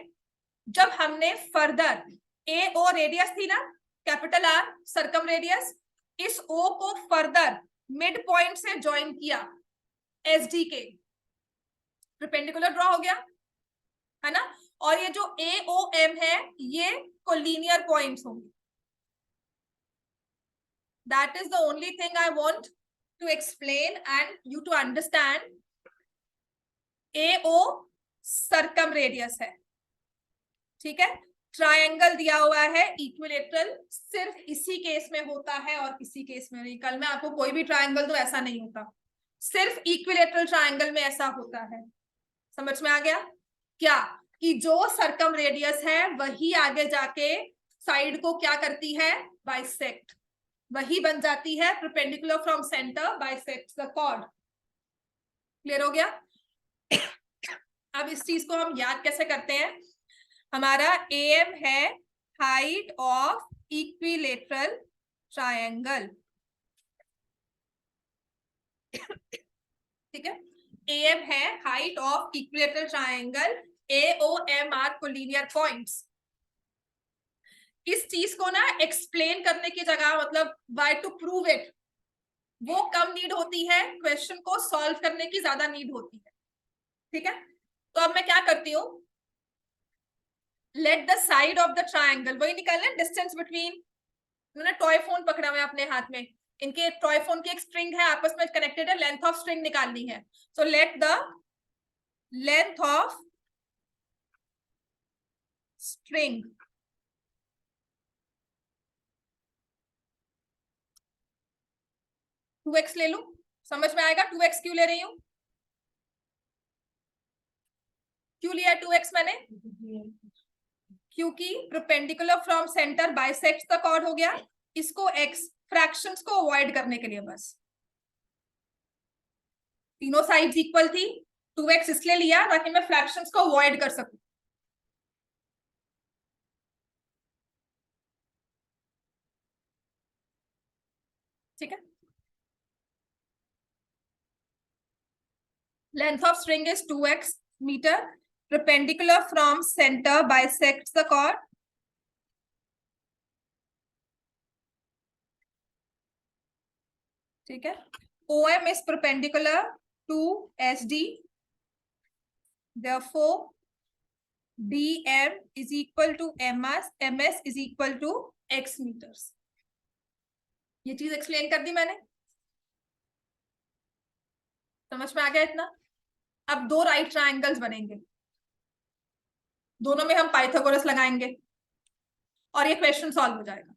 जब हमने फर्दर AO रेडियस थी ना, कैपिटल R सर्कम रेडियस, इस O को फर्दर मिड पॉइंट से ज्वाइन किया SD के, परपेंडिकुलर ड्रॉ हो गया, है ना। और ये जो AOM है ये कोलिनियर पॉइंट्स होंगे। That is the only thing I want to explain and you to understand. AO circumradius है, ठीक है। ट्रायंगल दिया हुआ है इक्विलेटरल, सिर्फ इसी केस में होता है और किसी केस में नहीं। कल मैं आपको कोई भी ट्रायंगल तो ऐसा नहीं होता, सिर्फ इक्विलेटरल ट्रायंगल में ऐसा होता है। समझ में आ गया क्या? कि जो सर्कम रेडियस है वही आगे जाके साइड को क्या करती है? बाइसेक्ट, वही बन जाती है perpendicular from centre bisects the chord. Clear हो गया? अब इस चीज को हम याद कैसे करते हैं? हमारा AM है हाइट ऑफ इक्विलेटरल ट्रायंगल, ठीक है। AM है height of equilateral triangle, AOM are collinear points. इस चीज को ना एक्सप्लेन करने की जगह, मतलब बाय टू प्रूव इट, वो कम नीड होती है, क्वेश्चन को सॉल्व करने की ज्यादा नीड होती है, ठीक है। तो अब मैं क्या करती हूँ, let the side of the triangle, वही निकालना डिस्टेंस बिटवीन, उन्होंने टॉय फोन पकड़ा हुआ है अपने हाथ में, इनके टॉय फोन की एक स्ट्रिंग है आपस में कनेक्टेड है, लेंथ ऑफ स्ट्रिंग निकालनी है। So let the length of string, two x ले लू, समझ में आएगा 2x क्यों ले रही हूं? क्यों लिया 2x मैंने? क्योंकि perpendicular from centre bisects the chord हो गया। इसको x फ्रैक्शंस को अवॉइड करने के लिए बस, तीनों साइड्स इक्वल थी, 2x इसलिए लिया ताकि मैं फ्रैक्शंस को अवॉइड कर सकूं। ठीक है, length of string is 2x metre, perpendicular from centre bisects the chord. ठीक है, OM is perpendicular to SD, therefore DM is equal to MS is equal to x meters। ये चीज एक्सप्लेन कर दी मैंने, समझ में आ गया इतना? अब दो राइट ट्रायंगल्स बनेंगे, दोनों में हम पाइथागोरस लगाएंगे और ये क्वेश्चन सॉल्व हो जाएगा।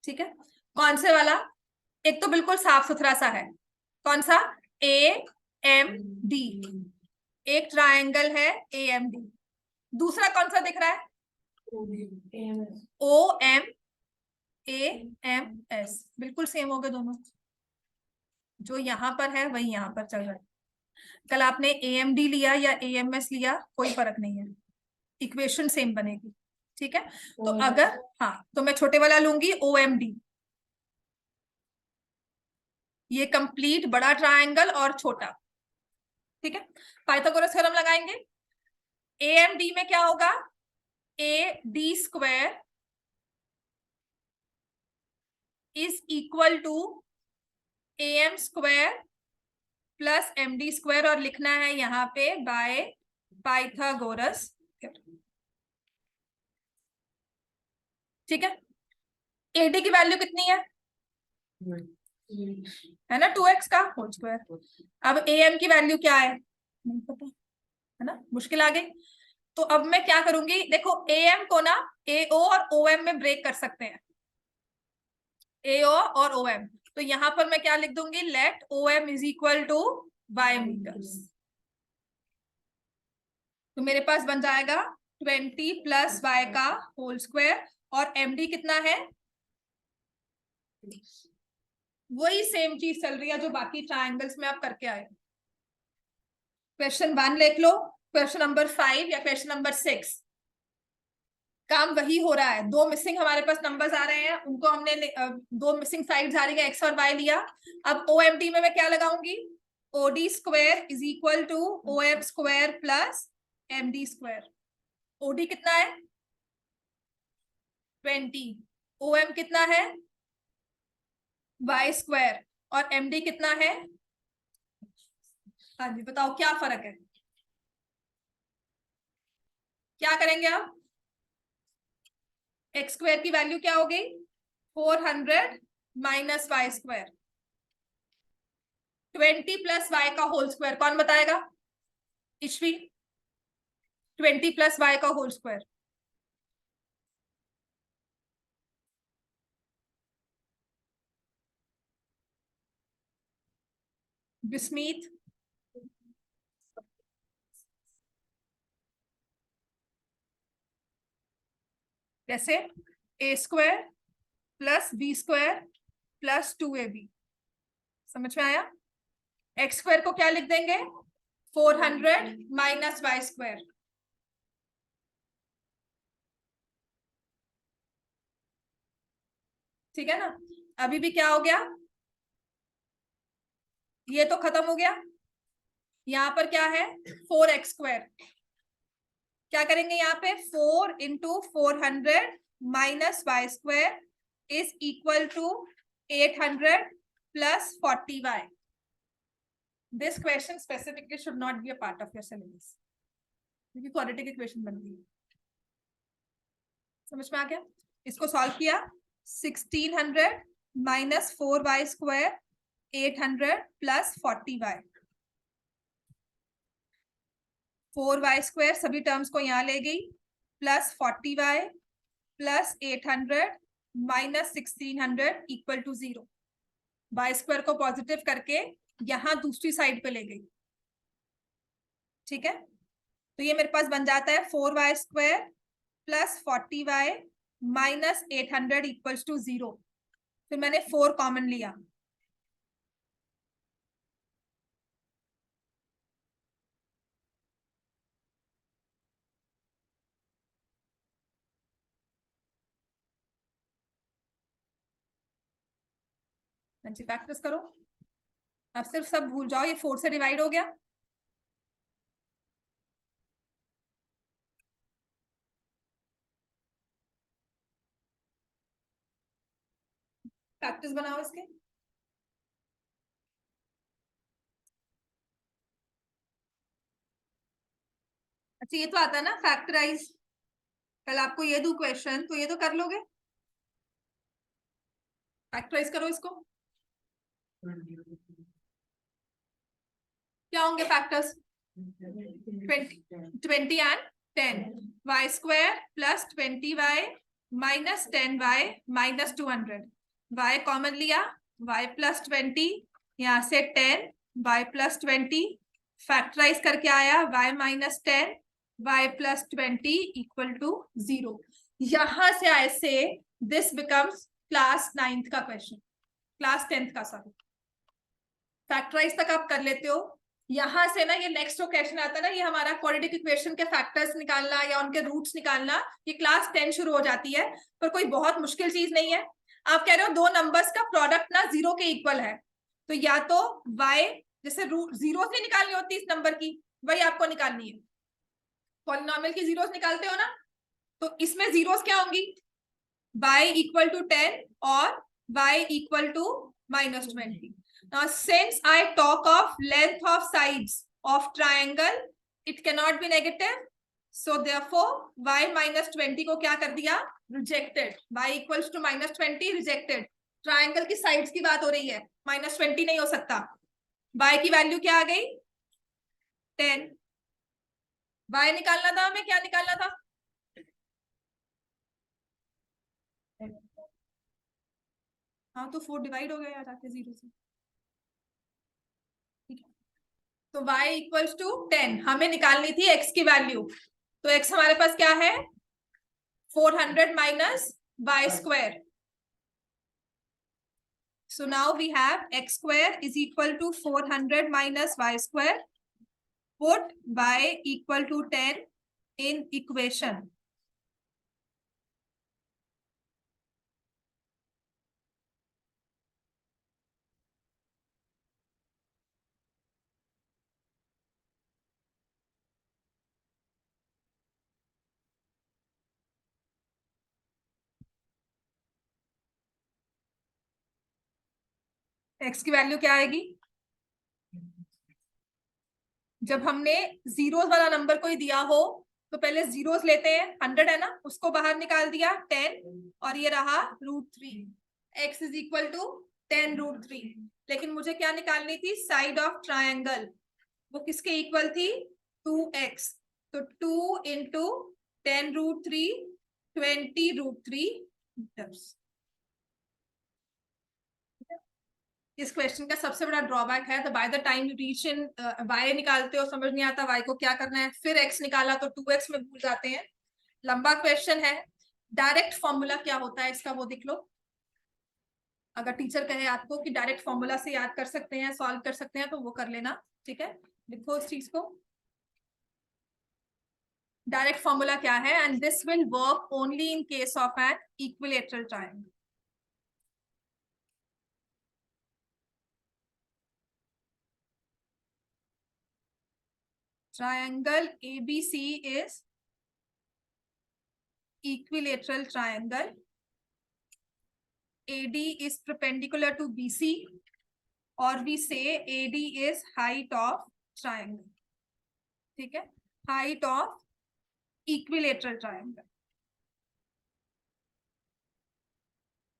ठीक है, कौन से वाला? एक तो बिल्कुल साफ सुथरा सा है, कौन सा? AMD, एक ट्रायंगल है AMD। दूसरा कौन सा दिख रहा है? OMAMS, बिल्कुल सेम हो गए दोनों, जो यहां पर है वही यहां पर चल रहा है। कल आपने AMD लिया या AMS लिया कोई फर्क नहीं है, इक्वेशन सेम बनेगी। ठीक है, तो अगर हाँ तो मैं छोटे वाला लूंगी OMD, ये कंप्लीट बड़ा ट्रायंगल और छोटा। ठीक है, पाइथागोरस थ्योरम लगाएंगे। AMD में क्या होगा? AD square is equal to AM square plus MD square, और लिखना है यहाँ पे बाय पाइथागोरस। ठीक है, AD की वैल्यू कितनी है ना? 2x का होल स्क्वायर। अब AM की वैल्यू क्या है नहीं पता है ना, मुश्किल आ गई। तो अब मैं क्या करूंगी, देखो AM को ना AO और OM में ब्रेक कर सकते हैं, AO और OM। तो यहां पर मैं क्या लिख दूंगी, let OM is equal to y metres. तो मेरे पास बन जाएगा 20 प्लस y का होल स्क्वायर, और MD कितना है? वही सेम चीज चल रही है जो बाकी ट्रायंगल्स में आप करके आए। क्वेश्चन 1 लिख लो, क्वेश्चन नंबर 5 या क्वेश्चन नंबर 6, काम वही हो रहा है। दो मिसिंग हमारे पास नंबर्स आ रहे हैं, उनको हमने दो मिसिंग साइड्स आ रही है x और y लिया। अब OMD में मैं क्या लगाऊंगी? OD square is equal to OM square plus MD square. OD कितना है? 20, OM कितना है? y स्क्वायर, और MD कितना है? हाँ जी बताओ क्या फर्क है, क्या करेंगे आप? x स्क्वायर की वैल्यू क्या हो गई? 400 minus Y square, 20 plus Y का होल स्क्वायर, कौन बताएगा? इश्वी, 20 प्लस वाई का होल स्क्वायर। विस्मीत, कैसे? A square plus B square plus 2AB, समझ में आया? एक्स स्क्वायर को क्या लिख देंगे? 400 माइनस वाई स्क्वायर। ठीक है ना, अभी भी क्या हो गया, ये तो खत्म हो गया। यहां पर क्या है? 4x स्क्वायर, क्या करेंगे यहाँ पे? 4 into 400 minus Y square is equal to 800 plus 40y। This question specifically should not be a part of your syllabus, क्योंकि क्वाड्रेटिक इक्वेशन बन गई। समझ में आ गया? इसको सॉल्व किया, 1600 minus 4y square 800 plus 40y, 4y square सभी टर्म्स को यहां ले गई, plus 40y plus 800 minus 1600 equal to 0। Y square को पॉजिटिव करके यहां दूसरी साइड पे ले गई। ठीक है, तो ये मेरे पास बन जाता है 4y² plus 40y minus 800 equals to 0। फिर मैंने 4 कॉमन लिया, प्रैक्टिस करो। अब सिर्फ सब भूल जाओ, ये 4 से डिवाइड हो गया। प्रैक्टिस बनाओ इसके। अच्छा ये तो आता है ना फैक्टराइज, कल आपको ये दो क्वेश्चन तो ये तो कर लोगे। फैक्टराइज करो इसको। क्या होंगे factors? 20 and 10। y² plus 20y minus 10y minus 200। y common लिया, y प्लस 20, यहाँ से 10 y प्लस 20, फैक्टराइज करके आया y minus 10 y plus 20 equal to 0। यहां से आए से दिस बिकम्स क्लास 9th का क्वेश्चन, क्लास 10th का सॉरी। फैक्टराइज तक आप कर लेते हो। यहां से ना ये नेक्स्ट जो क्वेश्चन आता है ना, ये हमारा क्वाड्रेटिक इक्वेशन के फैक्टर्स निकालना या उनके रूट्स निकालना, ये क्लास 10 शुरू हो जाती है। पर कोई बहुत मुश्किल चीज नहीं है। आप कह रहे हो दो नंबर्स का प्रोडक्ट ना 0 के इक्वल है, तो या तो y जैसे रूट 0 से निकालनी होती है इस नंबर की, वही आपको निकालनी है। पॉलिनॉमियल की जीरोस निकालते हो ना, तो इसमें जीरोस क्या होंगी? y इक्वल टू 10 और y equal to minus 20। Now, since I talk of length of sides of triangle, it cannot be negative. So therefore, y minus 20 को क्या कर दिया? Rejected. y equals to minus 20 rejected. Triangle की sides की बात हो रही है, माइनस 20 नहीं हो सकता। y की वैल्यू क्या आ गई? 10। y निकालना था हमें, क्या निकालना था? हाँ तो 4 डिवाइड हो गया यार आके 0 से। तो y इक्वल्स टू 10, हमें निकालनी थी x की वैल्यू। तो x हमारे पास क्या है? 400 minus y²। So now we have x² is equal to 400 minus y². Put y equal to 10 in equation. x की वैल्यू क्या आएगी? जब हमने जीरोस वाला नंबर कोई दिया हो तो पहले जीरोस लेते हैं, 100 है ना, उसको बाहर निकाल दिया 10 और ये रहा √3। x is equal to 10√3। लेकिन मुझे क्या निकालनी थी? Side of triangle. वो किसके इक्वल थी? 2x। तो 2 इंटू 10√3 20√3 मीटर्स। इस क्वेश्चन का सबसे बड़ा ड्रॉबैक है, तो by the time you reach in y निकालते हो समझ नहीं आता y को क्या करना है, फिर x निकाला तो 2x में भूल जाते हैं। लंबा क्वेश्चन है। डायरेक्ट फॉर्मूला क्या होता है इसका वो देख लो। अगर टीचर कहे आपको कि डायरेक्ट फॉर्मूला से याद कर सकते हैं, सॉल्व कर सकते हैं, तो वो कर लेना, ठीक है। लिखो इस चीज को। डायरेक्ट फॉर्मूला क्या है? And this will work only in case of an equilateral triangle. Triangle ABC is equilateral triangle. AD is perpendicular to BC, or we say AD is height of triangle. ठीक है, height of equilateral triangle.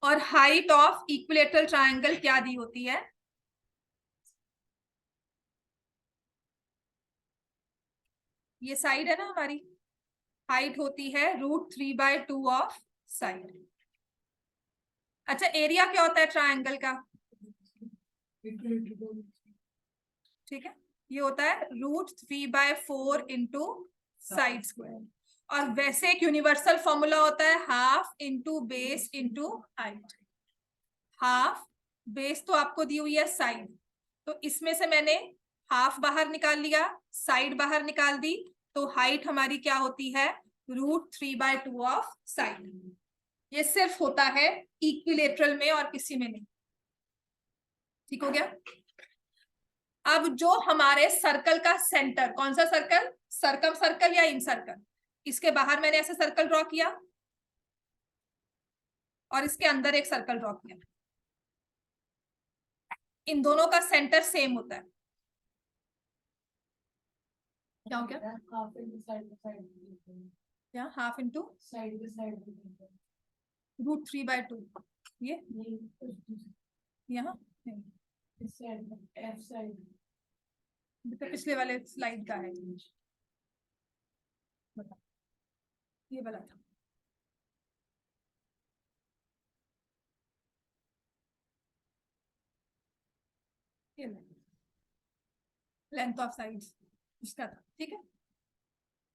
और height of equilateral triangle क्या दी होती है? ये side है ना हमारी, हाइट होती है √3/2 ऑफ साइड। अच्छा एरिया क्या होता है ट्रायंगल का? ठीक है, ये होता है √3/4 इंटू साइड स्क्वायर। और वैसे एक यूनिवर्सल फॉर्मूला होता है half into base into height. Half base तो आपको दी हुई है साइड, तो इसमें से मैंने हाफ बाहर निकाल लिया, साइड बाहर निकाल दी, तो हाइट हमारी क्या होती है, √3/2 ऑफ साइड। ये सिर्फ होता है इक्विलेटरल में और किसी में नहीं। ठीक हो गया। अब जो हमारे सर्कल का सेंटर, कौन सा सर्कल, सर्कम सर्कल या इन सर्कल, इसके बाहर मैंने ऐसे सर्कल ड्रॉ किया और इसके अंदर एक सर्कल ड्रॉ किया। इन दोनों का सेंटर सेम होता है। क्या हो गया, हाफ इंटू √3/2, ये यहाँ पिछले वाले स्लाइड का है, ये वाला था। लेंथ ऑफ साइड्स इसका था, ठीक है।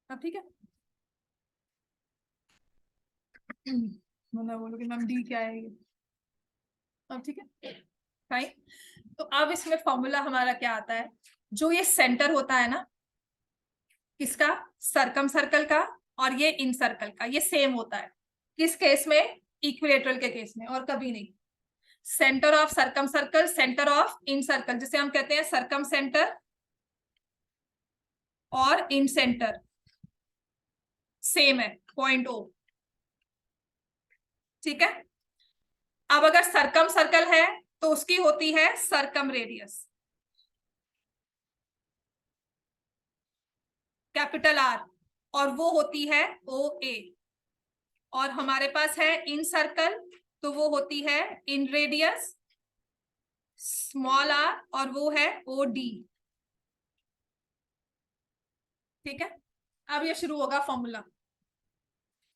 अब ठीक है, मतलब बोलोगे मैम डी क्या है ये, अब ठीक है फाइन। तो अब इसमें फॉर्मूला हमारा क्या आता है, जो ये सेंटर होता है ना किसका, सर्कम सर्कल का, और ये इन सर्कल का, ये सेम होता है। किस केस में, इक्विलेटरल के केस में, और कभी नहीं। Centre of circum circle, centre of in circle, जिसे हम कहते हैं सर्कम सेंटर और इन सेंटर, सेम है, पॉइंट O। ठीक है। अब अगर सर्कम सर्कल है तो उसकी होती है सर्कम रेडियस, कैपिटल R, और वो होती है OA। और हमारे पास है इन सर्कल, तो वो होती है इन रेडियस, स्मॉल r, और वो है OD। ठीक है। अब ये शुरू होगा फॉर्मूला।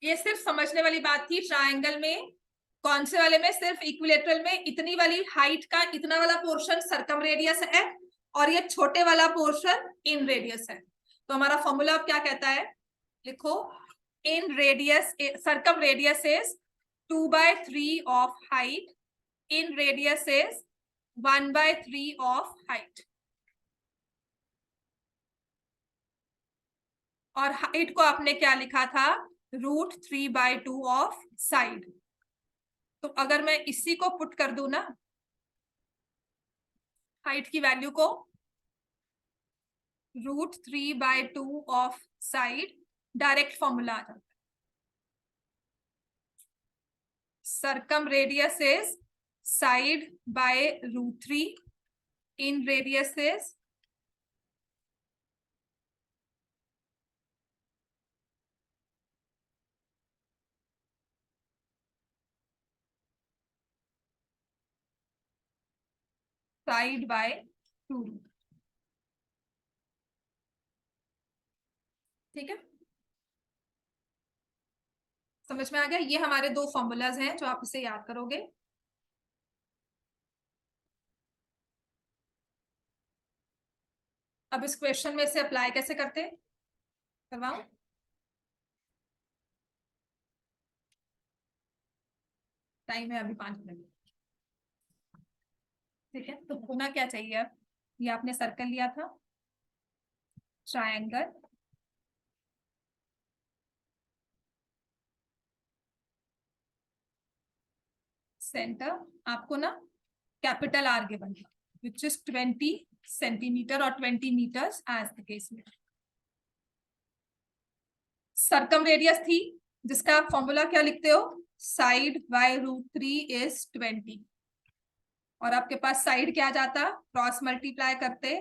ये सिर्फ समझने वाली बात थी, ट्रायंगल में कौन से वाले में, सिर्फ इक्विलेटरल में इतनी वाली हाइट का इतना वाला पोर्शन सर्कम रेडियस है और ये छोटे वाला पोर्शन इन रेडियस है। तो हमारा फॉर्मूला अब क्या कहता है, लिखो, इन radius, circum radius is 2/3 of height, in radius is 1/3 of height. और हाइट को आपने क्या लिखा था, √3/2 ऑफ साइड। तो अगर मैं इसी को पुट कर दूं ना, हाइट की वैल्यू को, √3/2 ऑफ साइड, डायरेक्ट फॉर्मूला आ जाता है, circum radius is side by √3, in radius is side by 2। ठीक है, समझ में आ गया। ये हमारे दो फॉर्मूलाज हैं जो आप इसे याद करोगे। अब इस क्वेश्चन में से अप्लाई कैसे करते, करवाऊं, टाइम है अभी 5 मिनट। ठीक है, तो होना क्या चाहिए, अब ये आपने सर्कल लिया था, ट्रायंगल, सेंटर आपको ना कैपिटल R गिवन था, विच इज 20 सेंटीमीटर और 20 मीटर्स एज द केस में। सर्कम रेडियस थी जिसका आप फॉर्मूला क्या लिखते हो, साइड बाय √3 इज 20, और आपके पास साइड क्या जाता, क्रॉस मल्टीप्लाई करते,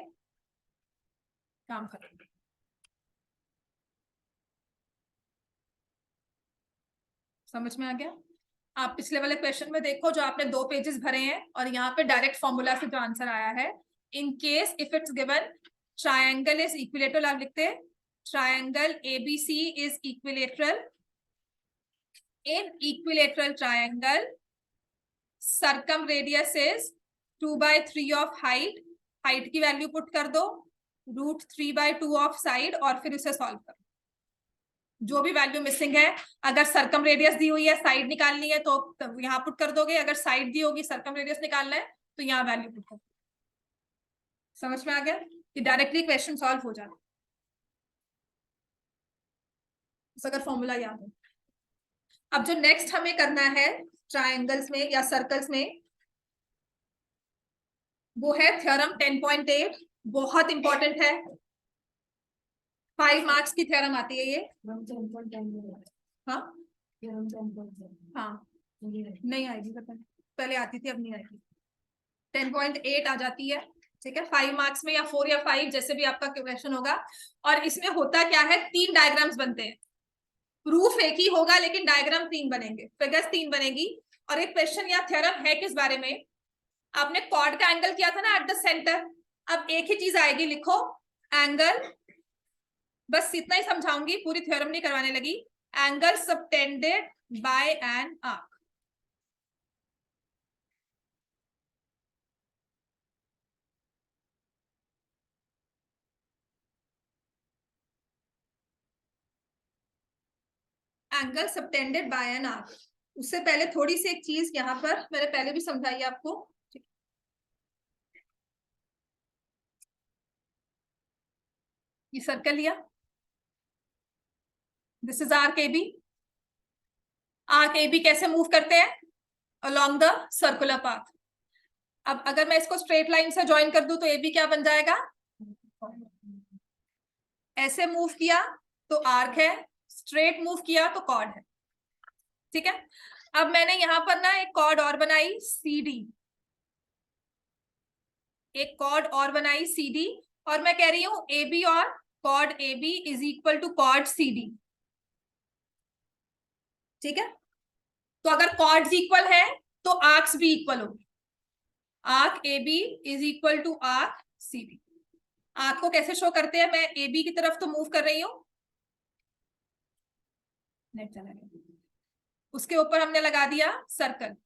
काम करेंगे। समझ में आ गया। आप पिछले वाले क्वेश्चन में देखो, जो आपने 2 पेजेस भरे हैं और यहाँ पे डायरेक्ट फॉर्मूला से जो आंसर आया है, in case if it's given triangle is equilateral, आप लिखते हैं triangle ABC is equilateral, in equilateral triangle circum radius is 2/3 of height, height की वैल्यू पुट कर दो, √3/2 ऑफ साइड, और फिर उसे सॉल्व करो। जो भी वैल्यू मिसिंग है, अगर सर्कम रेडियस दी हुई है, साइड निकालनी है तो यहाँ पुट कर दोगे, अगर साइड दी होगी, सर्कम रेडियस निकालना है तो यहाँ वैल्यू पुट कर। समझ में आ गया कि डायरेक्टली क्वेश्चन सॉल्व हो जाए अगर फॉर्मूला याद हो। अब जो नेक्स्ट हमें करना है ट्रायंगल्स में या सर्कल्स में, वो है थ्योरम 10.8। बहुत इंपॉर्टेंट है, 5 मार्क्स की थ्योरम आती है ये। हाँ हाँ, नहीं आएगी, पता नहीं, पहले आती थी अब नहीं आएगी। 10.8 आ जाती है, ठीक है, 5 मार्क्स में, या 4 या 5 जैसे भी आपका क्वेश्चन होगा। और इसमें होता क्या है, 3 डायग्राम्स बनते हैं। प्रूफ एक ही होगा लेकिन डायग्राम 3 बनेंगे, फिगर्स 3 बनेगी। और एक क्वेश्चन या थ्योरम है किस बारे में, आपने कॉर्ड का एंगल किया था ना एट द सेंटर, अब एक ही चीज आएगी, लिखो एंगल, बस इतना ही समझाऊंगी, पूरी थ्योरम नहीं करवाने लगी। Angle subtended bye an arc. Angle subtended bye an arc. उससे पहले थोड़ी सी एक चीज यहाँ पर मैंने पहले भी समझाई आपको। ये सर्कल लिया, this is arc A B. Arc A B कैसे मूव करते हैं, अलोंग द सर्कुलर पाथ। अब अगर मैं इसको स्ट्रेट लाइन से ज्वाइन कर दूं तो ए बी क्या बन जाएगा, ऐसे मूव किया तो आर्क है, स्ट्रेट मूव किया तो कॉर्ड है, ठीक है। अब मैंने यहां पर ना एक कॉर्ड और बनाई सी डी, एक कॉर्ड और बनाई सी डी, और मैं कह रही हूं ए बी और chord A B is equal to chord C D, ठीक है। तो अगर कॉर्ड्स इक्वल है तो आर्क्स भी इक्वल होगी। Arc A B is equal to arc C D. Arc को कैसे शो करते हैं, मैं ए बी की तरफ तो मूव कर रही हूं, नेट चला गया, उसके ऊपर हमने लगा दिया सर्कल,